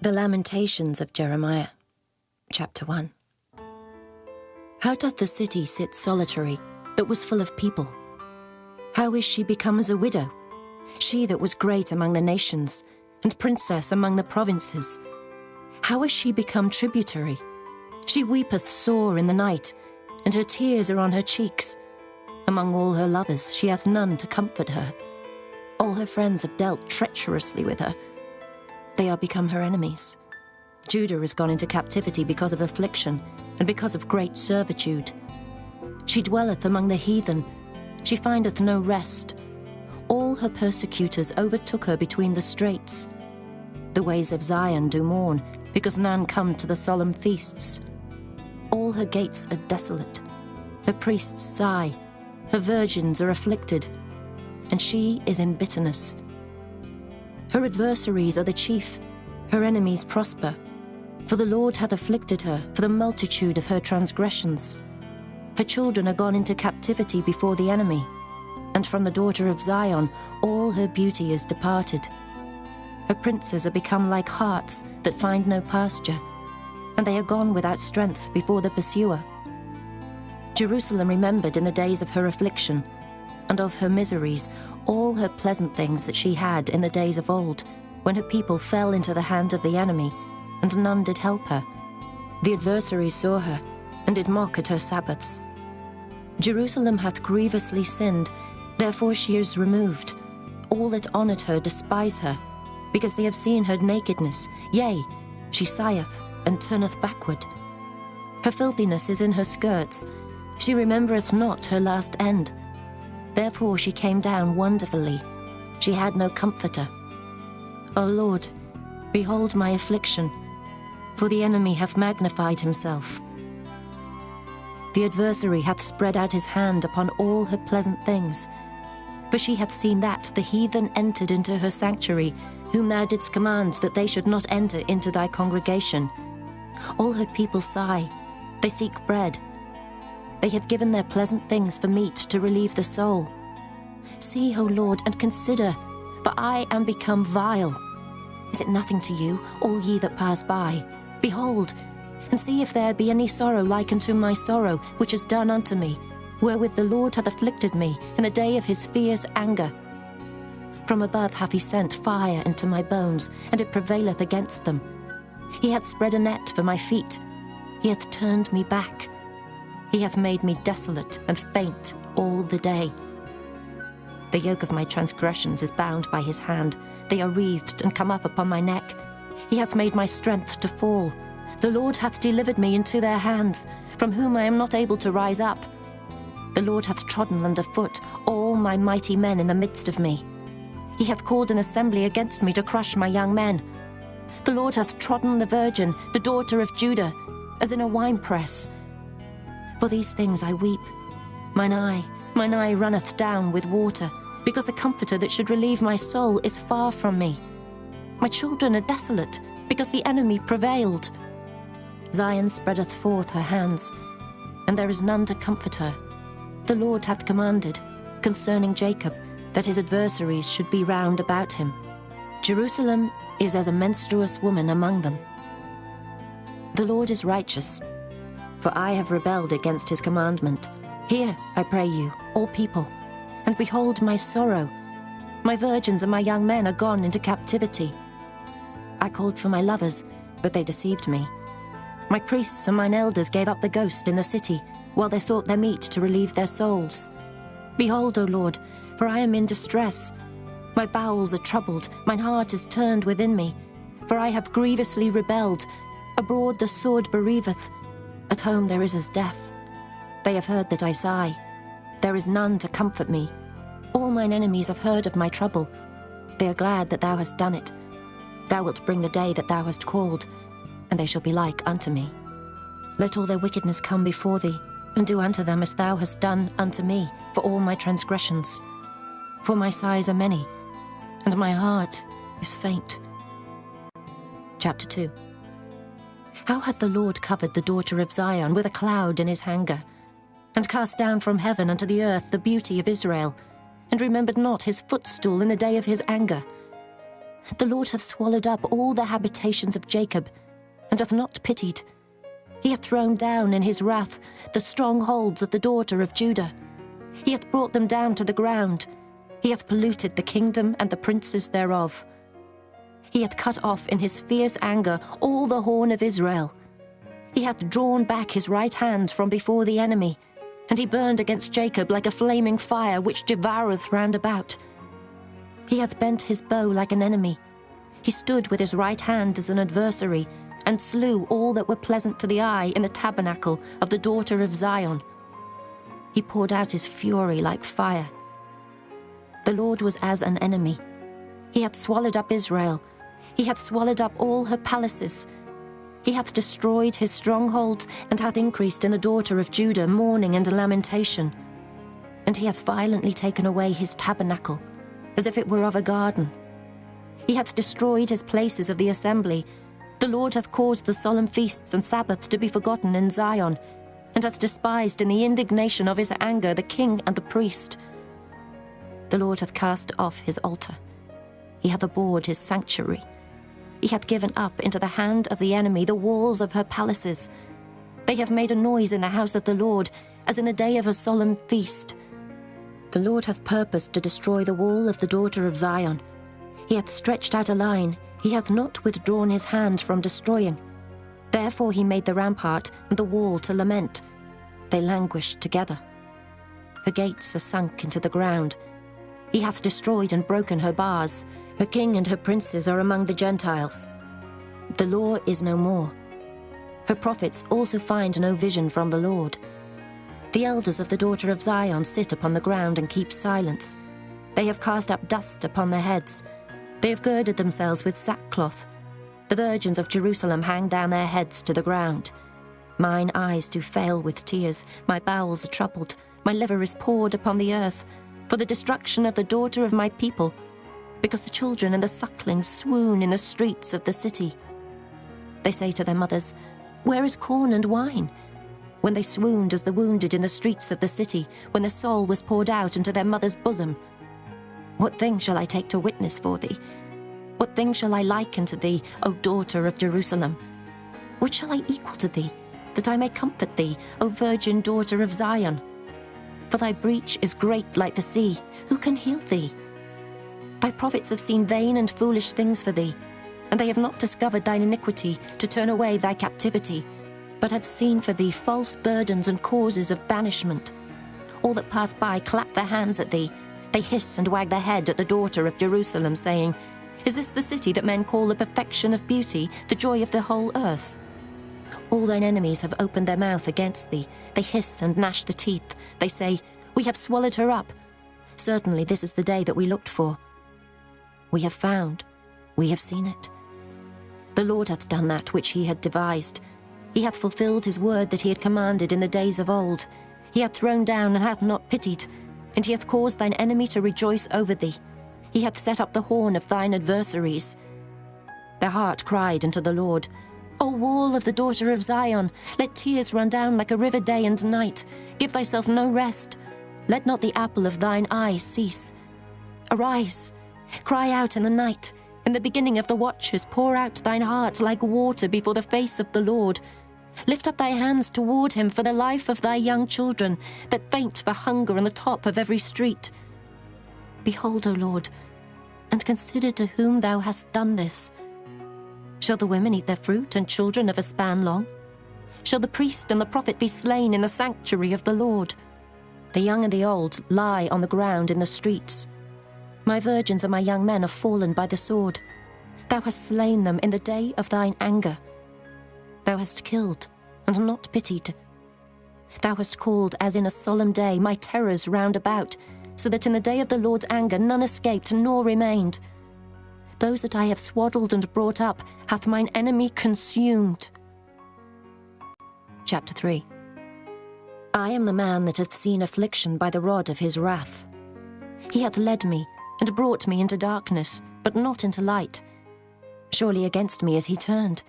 The Lamentations of Jeremiah, Chapter 1. How doth the city sit solitary, that was full of people? How is she become as a widow, she that was great among the nations, and princess among the provinces? How is she become tributary? She weepeth sore in the night, and her tears are on her cheeks. Among all her lovers she hath none to comfort her. All her friends have dealt treacherously with her. They are become her enemies. Judah is gone into captivity because of affliction, and because of great servitude. She dwelleth among the heathen, she findeth no rest. All her persecutors overtook her between the straits. The ways of Zion do mourn, because none come to the solemn feasts. All her gates are desolate, her priests sigh, her virgins are afflicted, and she is in bitterness. Her adversaries are the chief, her enemies prosper. For the Lord hath afflicted her for the multitude of her transgressions. Her children are gone into captivity before the enemy, and from the daughter of Zion all her beauty is departed. Her princes are become like harts that find no pasture, and they are gone without strength before the pursuer. Jerusalem remembered in the days of her affliction, and of her miseries, all her pleasant things that she had in the days of old, when her people fell into the hand of the enemy, and none did help her. The adversaries saw her, and did mock at her Sabbaths. Jerusalem hath grievously sinned, therefore she is removed. All that honoured her despise her, because they have seen her nakedness. Yea, she sigheth, and turneth backward. Her filthiness is in her skirts, she remembereth not her last end. Therefore she came down wonderfully, she had no comforter. O Lord, behold my affliction, for the enemy hath magnified himself. The adversary hath spread out his hand upon all her pleasant things. For she hath seen that the heathen entered into her sanctuary, whom thou didst command that they should not enter into thy congregation. All her people sigh, they seek bread. They have given their pleasant things for meat to relieve the soul. See, O Lord, and consider, for I am become vile. Is it nothing to you, all ye that pass by? Behold, and see if there be any sorrow like unto my sorrow, which is done unto me, wherewith the Lord hath afflicted me in the day of his fierce anger. From above hath he sent fire into my bones, and it prevaileth against them. He hath spread a net for my feet, he hath turned me back. He hath made me desolate and faint all the day. The yoke of my transgressions is bound by his hand. They are wreathed and come up upon my neck. He hath made my strength to fall. The Lord hath delivered me into their hands, from whom I am not able to rise up. The Lord hath trodden under foot all my mighty men in the midst of me. He hath called an assembly against me to crush my young men. The Lord hath trodden the virgin, the daughter of Judah, as in a winepress. For these things I weep. Mine eye runneth down with water, because the comforter that should relieve my soul is far from me. My children are desolate, because the enemy prevailed. Zion spreadeth forth her hands, and there is none to comfort her. The Lord hath commanded, concerning Jacob, that his adversaries should be round about him. Jerusalem is as a menstruous woman among them. The Lord is righteous, for I have rebelled against his commandment. Hear, I pray you, all people, and behold my sorrow. My virgins and my young men are gone into captivity. I called for my lovers, but they deceived me. My priests and mine elders gave up the ghost in the city, while they sought their meat to relieve their souls. Behold, O Lord, for I am in distress. My bowels are troubled, mine heart is turned within me, for I have grievously rebelled. Abroad the sword bereaveth, at home there is as death. They have heard that I sigh. There is none to comfort me. All mine enemies have heard of my trouble. They are glad that thou hast done it. Thou wilt bring the day that thou hast called, and they shall be like unto me. Let all their wickedness come before thee, and do unto them as thou hast done unto me for all my transgressions. For my sighs are many, and my heart is faint. Chapter 2. How hath the Lord covered the daughter of Zion with a cloud in his anger, and cast down from heaven unto the earth the beauty of Israel, and remembered not his footstool in the day of his anger. The Lord hath swallowed up all the habitations of Jacob, and hath not pitied. He hath thrown down in his wrath the strongholds of the daughter of Judah. He hath brought them down to the ground. He hath polluted the kingdom and the princes thereof. He hath cut off in his fierce anger all the horn of Israel. He hath drawn back his right hand from before the enemy, and he burned against Jacob like a flaming fire which devoureth round about. He hath bent his bow like an enemy. He stood with his right hand as an adversary, and slew all that were pleasant to the eye in the tabernacle of the daughter of Zion. He poured out his fury like fire. The Lord was as an enemy. He hath swallowed up Israel. He hath swallowed up all her palaces. He hath destroyed his strongholds, and hath increased in the daughter of Judah mourning and lamentation. And he hath violently taken away his tabernacle, as if it were of a garden. He hath destroyed his places of the assembly. The Lord hath caused the solemn feasts and Sabbaths to be forgotten in Zion, and hath despised in the indignation of his anger the king and the priest. The Lord hath cast off his altar. He hath abhorred his sanctuary. He hath given up into the hand of the enemy the walls of her palaces. They have made a noise in the house of the Lord, as in the day of a solemn feast. The Lord hath purposed to destroy the wall of the daughter of Zion. He hath stretched out a line. He hath not withdrawn his hand from destroying. Therefore he made the rampart and the wall to lament. They languished together. Her gates are sunk into the ground. He hath destroyed and broken her bars. Her king and her princes are among the Gentiles. The law is no more. Her prophets also find no vision from the Lord. The elders of the daughter of Zion sit upon the ground and keep silence. They have cast up dust upon their heads. They have girded themselves with sackcloth. The virgins of Jerusalem hang down their heads to the ground. Mine eyes do fail with tears. My bowels are troubled. My liver is poured upon the earth, for the destruction of the daughter of my people, because the children and the sucklings swoon in the streets of the city. They say to their mothers, "Where is corn and wine?" When they swooned as the wounded in the streets of the city, when their soul was poured out into their mother's bosom. What thing shall I take to witness for thee? What thing shall I liken to thee, O daughter of Jerusalem? What shall I equal to thee, that I may comfort thee, O virgin daughter of Zion? For thy breach is great like the sea. Who can heal thee? Thy prophets have seen vain and foolish things for thee, and they have not discovered thine iniquity to turn away thy captivity, but have seen for thee false burdens and causes of banishment. All that pass by clap their hands at thee. They hiss and wag their head at the daughter of Jerusalem, saying, "Is this the city that men call the perfection of beauty, the joy of the whole earth?" All thine enemies have opened their mouth against thee. They hiss and gnash the teeth. They say, "We have swallowed her up. Certainly this is the day that we looked for. We have found, we have seen it. The Lord hath done that which he had devised. He hath fulfilled his word that he had commanded in the days of old. He hath thrown down and hath not pitied, and he hath caused thine enemy to rejoice over thee. He hath set up the horn of thine adversaries. Their heart cried unto the Lord, O wall of the daughter of Zion, let tears run down like a river day and night. Give thyself no rest. Let not the apple of thine eye cease. Arise, cry out in the night. In the beginning of the watches, pour out thine heart like water before the face of the Lord. Lift up thy hands toward him for the life of thy young children, that faint for hunger on the top of every street. Behold, O Lord, and consider to whom thou hast done this. Shall the women eat their fruit, and children of a span long? Shall the priest and the prophet be slain in the sanctuary of the Lord? The young and the old lie on the ground in the streets. My virgins and my young men are fallen by the sword. Thou hast slain them in the day of thine anger. Thou hast killed and not pitied. Thou hast called as in a solemn day my terrors round about, so that in the day of the Lord's anger none escaped nor remained. Those that I have swaddled and brought up hath mine enemy consumed. Chapter 3. I am the man that hath seen affliction by the rod of his wrath. He hath led me and brought me into darkness, but not into light. Surely against me is he turned.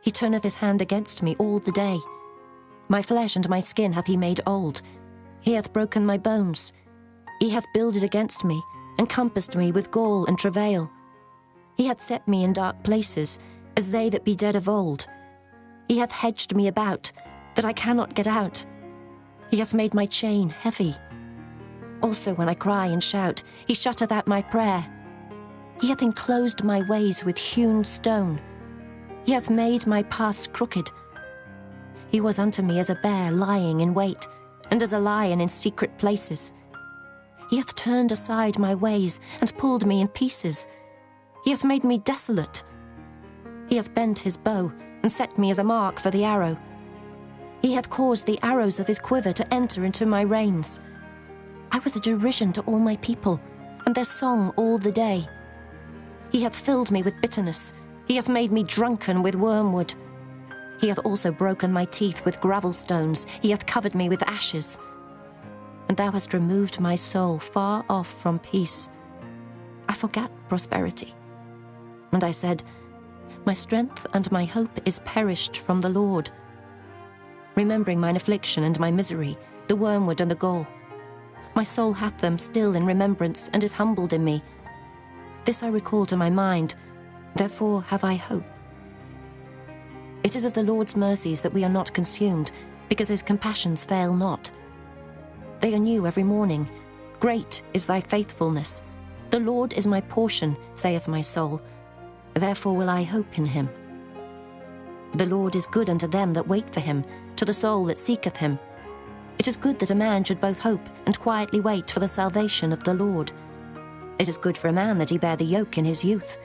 He turneth his hand against me all the day. My flesh and my skin hath he made old. He hath broken my bones. He hath builded against me, and compassed me with gall and travail. He hath set me in dark places, as they that be dead of old. He hath hedged me about, that I cannot get out. He hath made my chain heavy. Also when I cry and shout, he shutteth out my prayer. He hath enclosed my ways with hewn stone. He hath made my paths crooked. He was unto me as a bear lying in wait, and as a lion in secret places. He hath turned aside my ways, and pulled me in pieces. He hath made me desolate. He hath bent his bow, and set me as a mark for the arrow. He hath caused the arrows of his quiver to enter into my reins. I was a derision to all my people, and their song all the day. He hath filled me with bitterness. He hath made me drunken with wormwood. He hath also broken my teeth with gravel stones. He hath covered me with ashes. And thou hast removed my soul far off from peace. I forgat prosperity. And I said, my strength and my hope is perished from the Lord. Remembering mine affliction and my misery, the wormwood and the gall. My soul hath them still in remembrance, and is humbled in me. This I recall to my mind, therefore have I hope. It is of the Lord's mercies that we are not consumed, because his compassions fail not. They are new every morning. Great is thy faithfulness. The Lord is my portion, saith my soul. Therefore will I hope in him. The Lord is good unto them that wait for him, to the soul that seeketh him. It is good that a man should both hope and quietly wait for the salvation of the Lord. It is good for a man that he bear the yoke in his youth.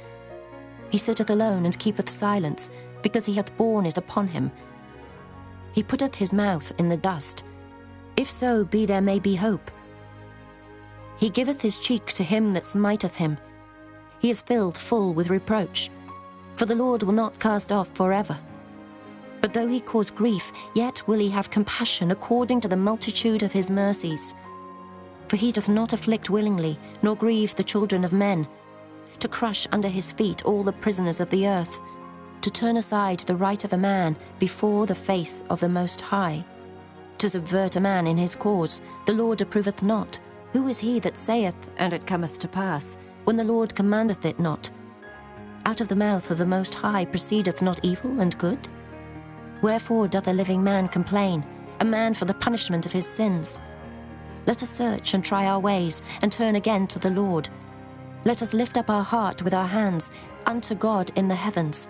He sitteth alone and keepeth silence, because he hath borne it upon him. He putteth his mouth in the dust. If so be there may be hope. He giveth his cheek to him that smiteth him. He is filled full with reproach. For the Lord will not cast off forever. But though he cause grief, yet will he have compassion according to the multitude of his mercies. For he doth not afflict willingly, nor grieve the children of men, to crush under his feet all the prisoners of the earth, to turn aside the right of a man before the face of the Most High. To subvert a man in his cause, the Lord approveth not. Who is he that saith, and it cometh to pass, when the Lord commandeth it not? Out of the mouth of the Most High proceedeth not evil and good? Wherefore doth a living man complain, a man for the punishment of his sins? Let us search and try our ways, and turn again to the Lord. Let us lift up our heart with our hands unto God in the heavens.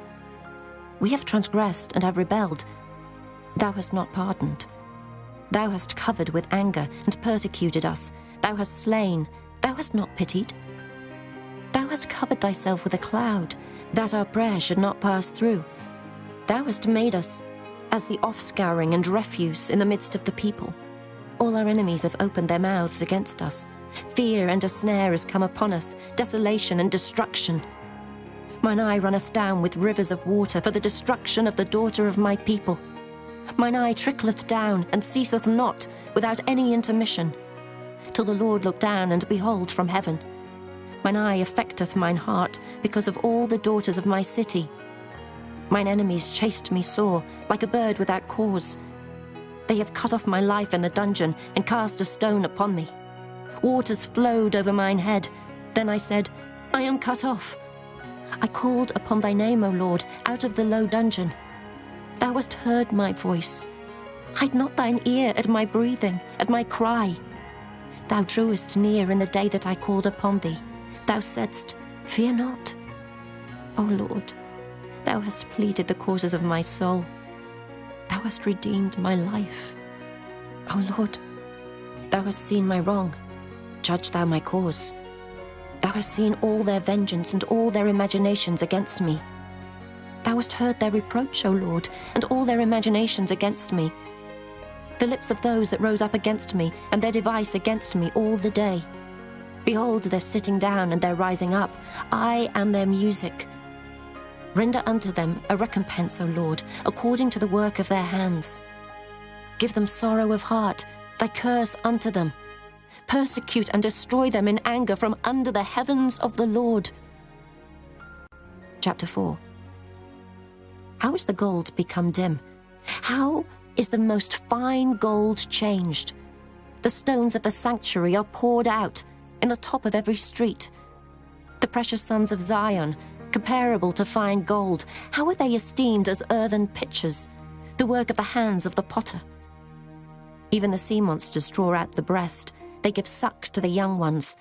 We have transgressed and have rebelled. Thou hast not pardoned. Thou hast covered with anger and persecuted us. Thou hast slain. Thou hast not pitied. Thou hast covered thyself with a cloud, that our prayer should not pass through. Thou hast made us as the offscouring and refuse in the midst of the people. All our enemies have opened their mouths against us. Fear and a snare is come upon us, desolation and destruction. Mine eye runneth down with rivers of water for the destruction of the daughter of my people. Mine eye trickleth down and ceaseth not without any intermission, till the Lord look down and behold from heaven. Mine eye affecteth mine heart because of all the daughters of my city. Mine enemies chased me sore, like a bird without cause. They have cut off my life in the dungeon, and cast a stone upon me. Waters flowed over mine head. Then I said, I am cut off. I called upon thy name, O Lord, out of the low dungeon. Thou hast heard my voice. Hide not thine ear at my breathing, at my cry. Thou drewest near in the day that I called upon thee. Thou saidst, fear not. O Lord, thou hast pleaded the causes of my soul. Thou hast redeemed my life. O Lord, thou hast seen my wrong. Judge thou my cause. Thou hast seen all their vengeance and all their imaginations against me. Thou hast heard their reproach, O Lord, and all their imaginations against me. The lips of those that rose up against me, and their device against me all the day. Behold their sitting down and their rising up. I am their music. Render unto them a recompense, O Lord, according to the work of their hands. Give them sorrow of heart, thy curse unto them. Persecute and destroy them in anger from under the heavens of the Lord. Chapter 4. How is the gold become dim? How is the most fine gold changed? The stones of the sanctuary are poured out in the top of every street. The precious sons of Zion comparable to fine gold, how are they esteemed as earthen pitchers, the work of the hands of the potter? Even the sea monsters draw out the breast. They give suck to the young ones.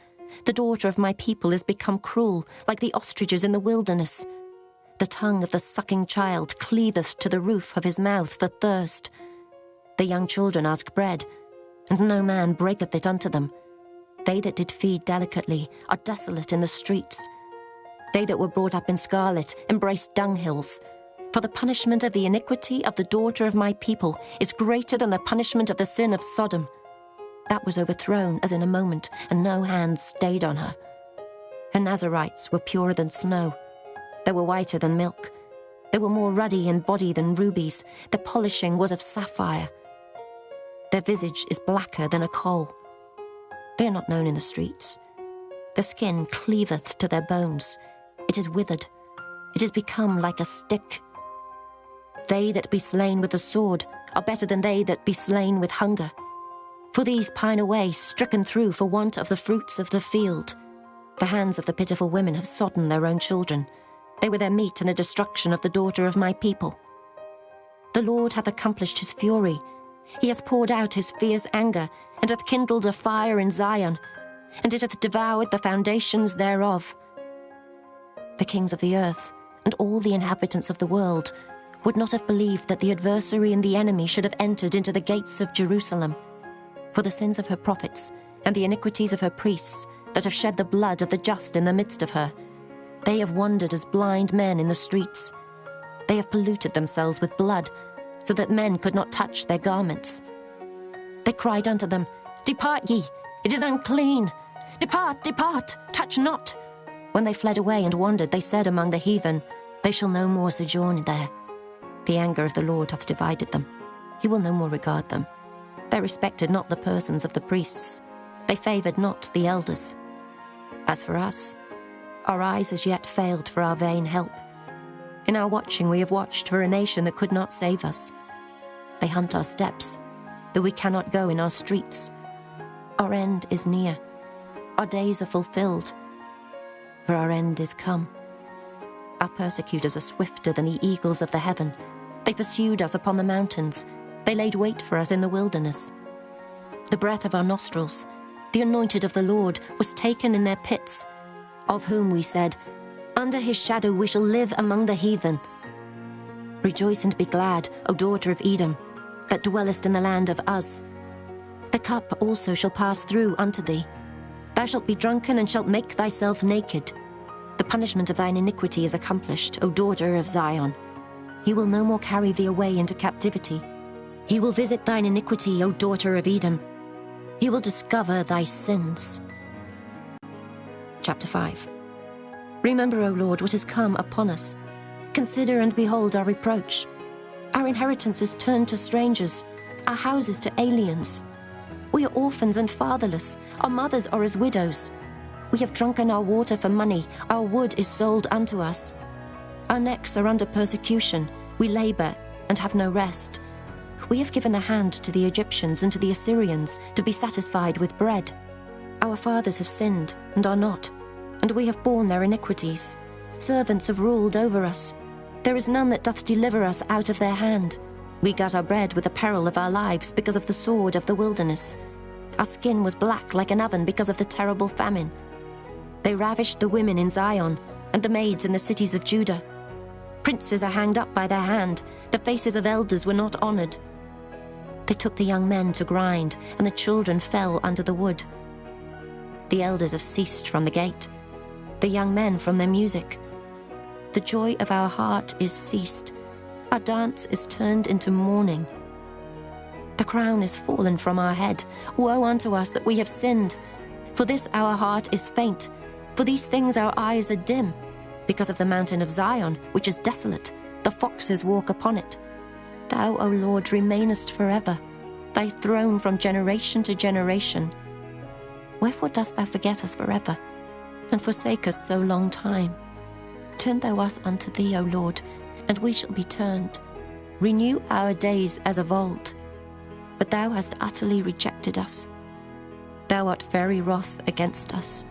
The daughter of my people is become cruel, like the ostriches in the wilderness. The tongue of the sucking child cleaveth to the roof of his mouth for thirst. The young children ask bread, and no man breaketh it unto them. They that did feed delicately are desolate in the streets. They that were brought up in scarlet embrace dunghills. For the punishment of the iniquity of the daughter of my people is greater than the punishment of the sin of Sodom. That was overthrown as in a moment, and no hand stayed on her. Her Nazarites were purer than snow. They were whiter than milk. They were more ruddy in body than rubies. Their polishing was of sapphire. Their visage is blacker than a coal. They are not known in the streets. The skin cleaveth to their bones. It is withered. It is become like a stick. They that be slain with the sword are better than they that be slain with hunger. For these pine away, stricken through for want of the fruits of the field. The hands of the pitiful women have sodden their own children. They were their meat in the destruction of the daughter of my people. The Lord hath accomplished his fury. He hath poured out his fierce anger, and hath kindled a fire in Zion, and it hath devoured the foundations thereof. The kings of the earth, and all the inhabitants of the world, would not have believed that the adversary and the enemy should have entered into the gates of Jerusalem. For the sins of her prophets, and the iniquities of her priests, that have shed the blood of the just in the midst of her, they have wandered as blind men in the streets. They have polluted themselves with blood, so that men could not touch their garments. They cried unto them, Depart ye, it is unclean. Depart, depart, touch not. When they fled away and wandered, they said among the heathen, They shall no more sojourn there. The anger of the Lord hath divided them. He will no more regard them. They respected not the persons of the priests. They favoured not the elders. As for us, our eyes as yet failed for our vain help. In our watching we have watched for a nation that could not save us. They hunt our steps, though we cannot go in our streets. Our end is near. Our days are fulfilled, for our end is come. Our persecutors are swifter than the eagles of the heaven. They pursued us upon the mountains. They laid wait for us in the wilderness. The breath of our nostrils, the anointed of the Lord, was taken in their pits, of whom we said, Under his shadow we shall live among the heathen. Rejoice and be glad, O daughter of Edom, that dwellest in the land of Uz. The cup also shall pass through unto thee. Thou shalt be drunken and shalt make thyself naked. The punishment of thine iniquity is accomplished, O daughter of Zion. He will no more carry thee away into captivity. He will visit thine iniquity, O daughter of Edom. He will discover thy sins. Chapter 5. Remember, O Lord, what is come upon us. Consider and behold our reproach. Our inheritance is turned to strangers, our houses to aliens. We are orphans and fatherless. Our mothers are as widows. We have drunken our water for money. Our wood is sold unto us. Our necks are under persecution. We labor and have no rest. We have given the hand to the Egyptians and to the Assyrians to be satisfied with bread. Our fathers have sinned and are not, and we have borne their iniquities. Servants have ruled over us. There is none that doth deliver us out of their hand. We got our bread with the peril of our lives because of the sword of the wilderness. Our skin was black like an oven because of the terrible famine. They ravished the women in Zion and the maids in the cities of Judah. Princes are hanged up by their hand. The faces of elders were not honored. They took the young men to grind, and the children fell under the wood. The elders have ceased from the gate, the young men from their music. The joy of our heart is ceased. Our dance is turned into mourning. The crown is fallen from our head. Woe unto us that we have sinned. For this our heart is faint. For these things our eyes are dim. Because of the mountain of Zion, which is desolate, the foxes walk upon it. Thou, O Lord, remainest forever, thy throne from generation to generation. Wherefore dost thou forget us forever, and forsake us so long time? Turn thou us unto thee, O Lord, and we shall be turned. Renew our days as of old. But thou hast utterly rejected us. Thou art very wroth against us.